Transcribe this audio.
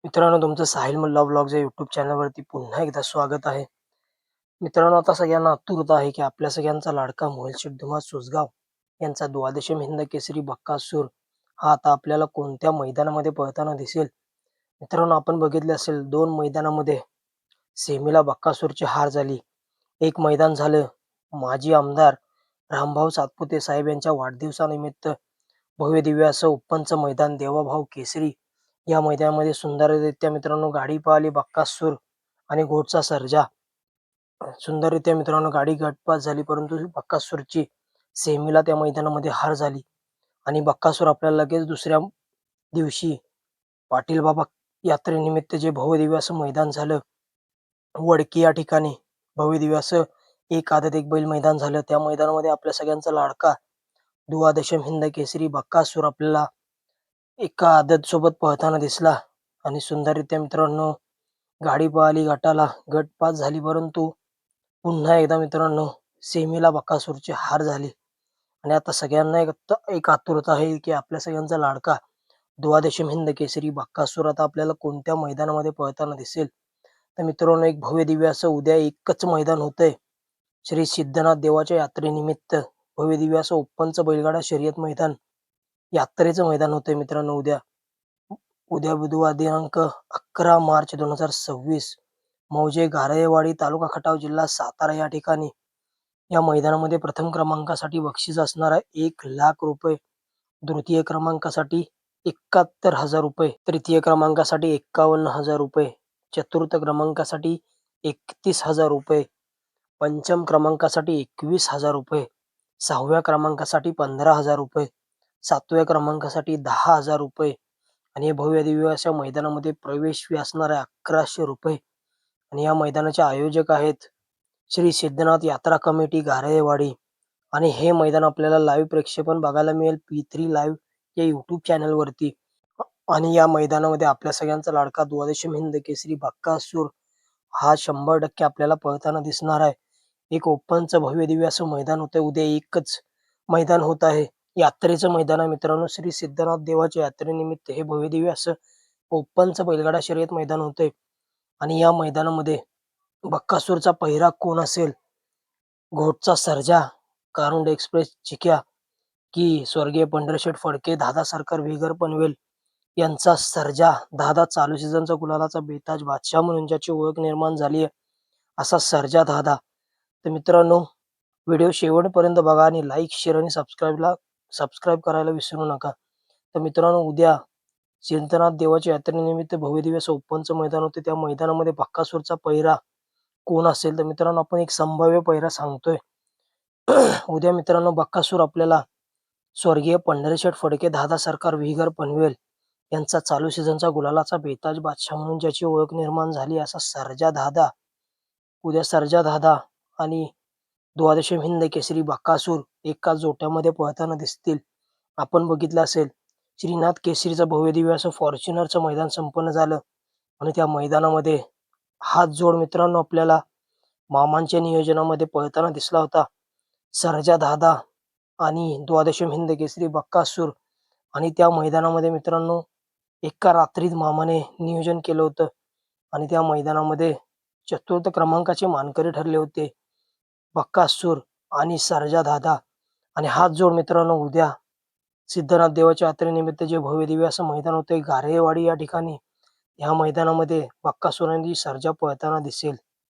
मित्रांनो, तुमचं साहिल मुल्ला व्लॉग्स या यूट्यूब चॅनलवरती पुन्हा एकदा स्वागत आहे. मित्रांनो, आता सगळ्यांना आतुरता आहे की आपल्या सगळ्यांचा लाडका मोहिल सिद्धू सुसगाव यांचा द्वादशम हिंद केसरी बक्कासूर हा आता आपल्याला कोणत्या मैदानामध्ये पळताना दिसेल. मित्रांनो, आपण बघितले असेल 2 मैदानामध्ये सेमीला बक्कासूरची हार झाली. एक मैदान झालं माजी आमदार रामभाऊ सातपुते साहेब यांच्या वाढदिवसानिमित्त भव्य दिव्य असं ओपनचं मैदान देवाभाऊ केसरी या मैदानामध्ये सुंदररित्या मित्रांनो गाडी पळाली बक्कासूर आणि घोटचा सर्जा. सुंदररित्या मित्रांनो गाडी गटपास झाली, परंतु बक्कासूरची सेमीला त्या मैदानामध्ये हार झाली आणि बक्कासूर आपल्याला लगेच दुसऱ्या दिवशी पाटील बाबा यात्रेनिमित्त जे भव्यदिव्य असं मैदान झालं वडकी या ठिकाणी, भव्यदिव्य असं एक आदत एक बैल मैदान झालं. त्या मैदानामध्ये आपल्या सगळ्यांचा लाडका द्वादशम हिंद केसरी बक्कासूर आपल्याला एका आदत सोबत पळताना दिसला आणि सुंदररित्या मित्रांनो गाडी पळाली, गटाला गट पास झाली, परंतु पुन्हा एकदा मित्रांनो सेमीला बकासूरची हार झाली. आणि आता सगळ्यांना एक आतुरता आहे की आपल्या सगळ्यांचा लाडका द्वादशम हिंद केसरी बक्कासूर आता आपल्याला कोणत्या मैदानामध्ये पळताना दिसेल. तर मित्रांनो, एक भव्य दिव्य असं उद्या एकच मैदान होतंय. श्री सिद्धनाथ देवाच्या यात्रेनिमित्त भव्य दिव्य असं ओपनचं बैलगाडा शर्यत मैदान, यात्रेचं मैदान होतंय मित्रांनो उद्या. उद्या बुधवार दिनांक 11 मार्च 2026 मौजे गारळेवाडी तालुका खटाव जिल्हा सातारा या ठिकाणी या मैदानामध्ये प्रथम क्रमांकासाठी बक्षीस असणार आहे 1,00,000 रुपये, द्वितीय क्रमांकासाठी 71,000 रुपये, तृतीय क्रमांकासाठी 51,000 रुपये, चतुर्थ क्रमांकासाठी 31,000 रुपये, पंचम क्रमांकासाठी 21,000 रुपये, 6व्या क्रमांकासाठी 15,000 रुपये, 7व्या क्रमांकासाठी 10,000 रुपये आणि हे भव्य दिव्य अशा मैदानामध्ये प्रवेश फी असणार आहे 1,100 रुपये. आणि या मैदानाचे आयोजक आहेत श्री सिद्धनाथ यात्रा कमिटी गारळेवाडी. आणि हे मैदान आपल्याला लाईव्ह प्रक्षेपण बघायला मिळेल P3 लाईव्ह या यूट्यूब चॅनलवरती. आणि या मैदानामध्ये आपल्या सगळ्यांचा लाडका द्वादशम हिंद केसरी बक्कासूर हा 100% आपल्याला पळताना दिसणार आहे. एक ओपनचं भव्य दिव्य असं मैदान होतंय. उद्या एकच मैदान होत आहे, यात्रेचं मैदान आहे मित्रांनो. श्री सिद्धनाथ देवाच्या यात्रेनिमित्त हे भव्य दिव्य असं ओपनचं बैलगाडा शर्यत मैदान होतंय. आणि या मैदानामध्ये बक्कासूरचा पहिरा कोण असेल, घोटचा सर्जा, कारुंड एक्सप्रेस चिक्या, की स्वर्गीय पंढरशेठ फडके, दादा सरकार विगर पनवेल यांचा सर्जा, दादा चालू सीझनचा गुलालाचा बेताज बादशाह म्हणून ज्याची ओळख निर्माण झाली आहे असा सर्जा दादा. तर मित्रांनो, व्हिडिओ शेवटपर्यंत बघा आणि लाईक, शेअर आणि सबस्क्राईब करायला विसरू नका. तर मित्रांनो, उद्या सिद्धनाथ देवाच्या यात्रेनिमित्त भव्य दिवस ओपनचं मैदान होते. त्या मैदानामध्ये बक्कासूरचा पहिरा कोण असेल, तर मित्रांनो आपण एक संभाव्य पहिरा सांगतोय. उद्या मित्रांनो बक्कासूर आपल्याला स्वर्गीय पंढरीशेठ फडके, दादा सरकार विगर पनवेल यांचा चालू सीझनचा गुलालाचा बेताज बादशाह म्हणून ज्याची ओळख निर्माण झाली असा सर्जा दादा, उद्या सर्जा दादा आणि द्वादशम हिंद केसरी बक्कासूर एकाच जोट्यामध्ये पळताना दिसतील. आपण बघितलं असेल श्रीनाथ केसरीचं भव्य दिव्य असं फॉर्च्युनरचं मैदान संपन्न झालं आणि त्या मैदानामध्ये हात जोड मित्रांनो आपल्याला मामांच्या नियोजनामध्ये पळताना दिसला होता सर्जा दादा आणि द्वादशम हिंद केसरी बक्कासूर. आणि त्या मैदानामध्ये मित्रांनो एका रात्रीत मामाने नियोजन केलं होतं आणि त्या मैदानामध्ये चतुर्थ क्रमांकाचे मानकरी ठरले होते बक्कासूर आणि सर्जा दादा. आणि हात जोड मित्रांनो उद्या सिद्धनाथ देवाच्या यात्रेनिमित्त जे भव्य दिव्य असं मैदान होते गारळेवाडी या ठिकाणी, या मैदानामध्ये बक्कासूर आणि सर्जा पळताना दिसेल.